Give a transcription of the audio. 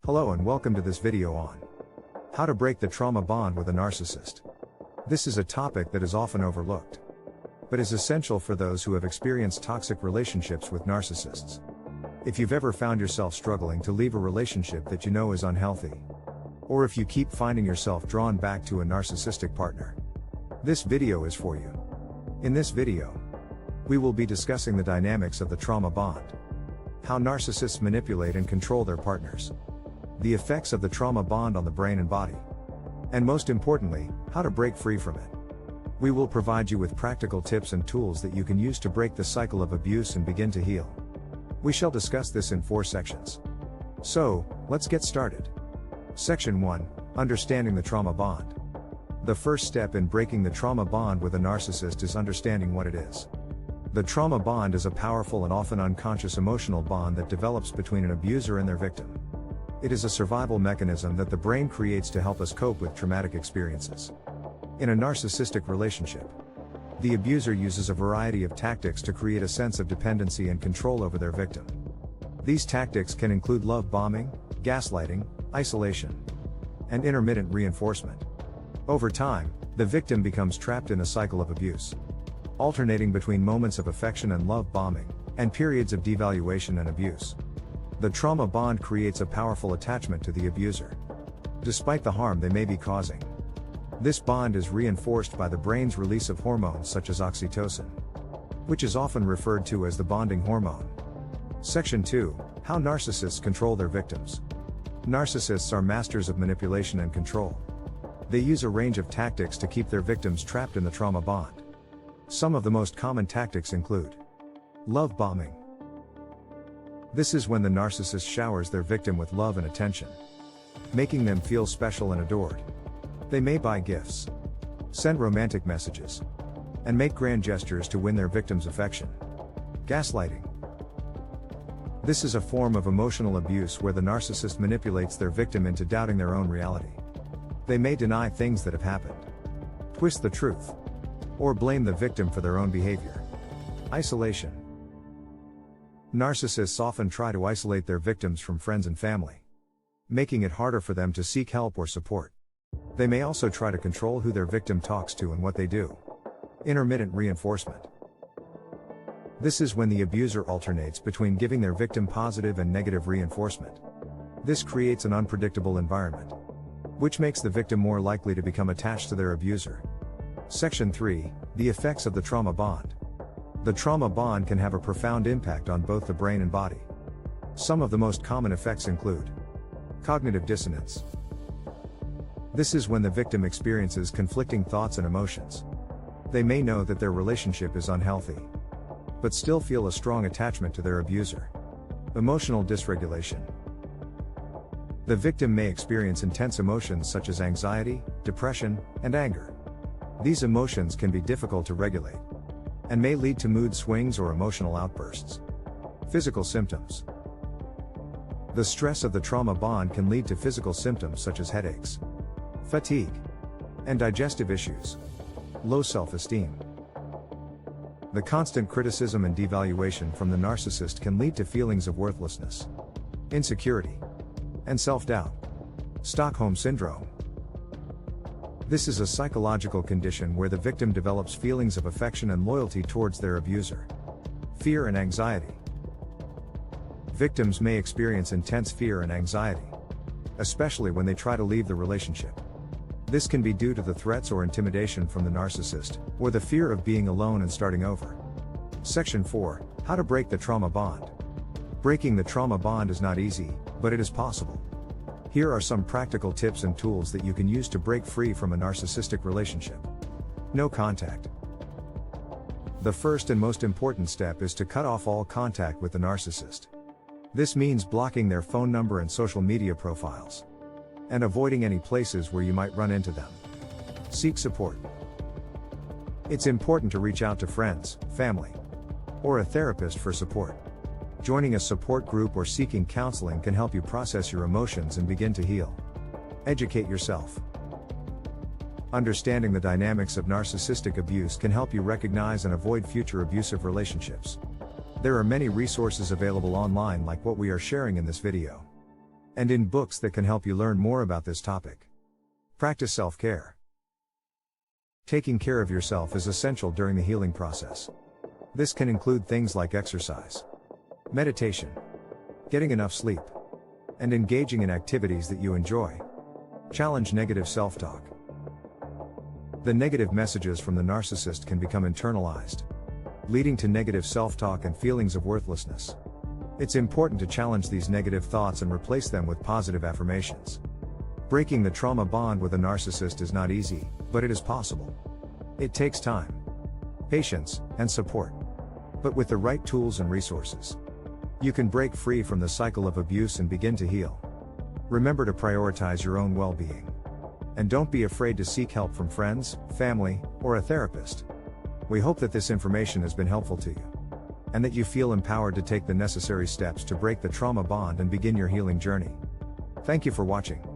Hello and welcome to this video on how to break the trauma bond with a narcissist. This is a topic that is often overlooked, but is essential for those who have experienced toxic relationships with narcissists. If you've ever found yourself struggling to leave a relationship that you know is unhealthy, or if you keep finding yourself drawn back to a narcissistic partner, this video is for you. In this video, we will be discussing the dynamics of the trauma bond, how narcissists manipulate and control their partners, the effects of the trauma bond on the brain and body, and most importantly, how to break free from it. We will provide you with practical tips and tools that you can use to break the cycle of abuse and begin to heal. We shall discuss this in 4 sections. So, let's get started. Section 1, Understanding the trauma bond. The first step in breaking the trauma bond with a narcissist is understanding what it is. The trauma bond is a powerful and often unconscious emotional bond that develops between an abuser and their victim. It is a survival mechanism that the brain creates to help us cope with traumatic experiences. In a narcissistic relationship, the abuser uses a variety of tactics to create a sense of dependency and control over their victim. These tactics can include love bombing, gaslighting, isolation, and intermittent reinforcement. Over time, the victim becomes trapped in a cycle of abuse, alternating between moments of affection and love bombing, and periods of devaluation and abuse. The trauma bond creates a powerful attachment to the abuser, despite the harm they may be causing. This bond is reinforced by the brain's release of hormones such as oxytocin, which is often referred to as the bonding hormone. Section 2, How narcissists control their victims. Narcissists are masters of manipulation and control. They use a range of tactics to keep their victims trapped in the trauma bond. Some of the most common tactics include love bombing. This is when the narcissist showers their victim with love and attention, making them feel special and adored. They may buy gifts, send romantic messages, and make grand gestures to win their victim's affection. Gaslighting. This is a form of emotional abuse where the narcissist manipulates their victim into doubting their own reality. They may deny things that have happened, twist the truth, or blame the victim for their own behavior. Isolation. Narcissists often try to isolate their victims from friends and family, making it harder for them to seek help or support. They may also try to control who their victim talks to and what they do. Intermittent reinforcement. This is when the abuser alternates between giving their victim positive and negative reinforcement. This creates an unpredictable environment, which makes the victim more likely to become attached to their abuser. Section 3, The effects of the trauma bond. The trauma bond can have a profound impact on both the brain and body. Some of the most common effects include cognitive dissonance. This is when the victim experiences conflicting thoughts and emotions. They may know that their relationship is unhealthy, but still feel a strong attachment to their abuser. Emotional dysregulation. The victim may experience intense emotions such as anxiety, depression, and anger. These emotions can be difficult to regulate, and may lead to mood swings or emotional outbursts. Physical symptoms. The stress of the trauma bond can lead to physical symptoms such as headaches, fatigue, and digestive issues. Low self-esteem. The constant criticism and devaluation from the narcissist can lead to feelings of worthlessness, insecurity, and self-doubt. Stockholm Syndrome. This is a psychological condition where the victim develops feelings of affection and loyalty towards their abuser. Fear and anxiety. Victims may experience intense fear and anxiety, especially when they try to leave the relationship. This can be due to the threats or intimidation from the narcissist, or the fear of being alone and starting over. Section 4, How to break the trauma bond. Breaking the trauma bond is not easy, but it is possible. Here are some practical tips and tools that you can use to break free from a narcissistic relationship. No contact. The first and most important step is to cut off all contact with the narcissist. This means blocking their phone number and social media profiles, and avoiding any places where you might run into them. Seek support. It's important to reach out to friends, family, or a therapist for support. Joining a support group or seeking counseling can help you process your emotions and begin to heal. Educate yourself. Understanding the dynamics of narcissistic abuse can help you recognize and avoid future abusive relationships. There are many resources available online like what we are sharing in this video. and in books that can help you learn more about this topic. Practice self-care. Taking care of yourself is essential during the healing process. This can include things like exercise, meditation, getting enough sleep, and engaging in activities that you enjoy. Challenge negative self-talk. The negative messages from the narcissist can become internalized, leading to negative self-talk and feelings of worthlessness. It's important to challenge these negative thoughts and replace them with positive affirmations. Breaking the trauma bond with a narcissist is not easy, but it is possible. It takes time, patience, and support. But with the right tools and resources, you can break free from the cycle of abuse and begin to heal. Remember to prioritize your own well-being. And don't be afraid to seek help from friends, family, or a therapist. We hope that this information has been helpful to you, and that you feel empowered to take the necessary steps to break the trauma bond and begin your healing journey. Thank you for watching.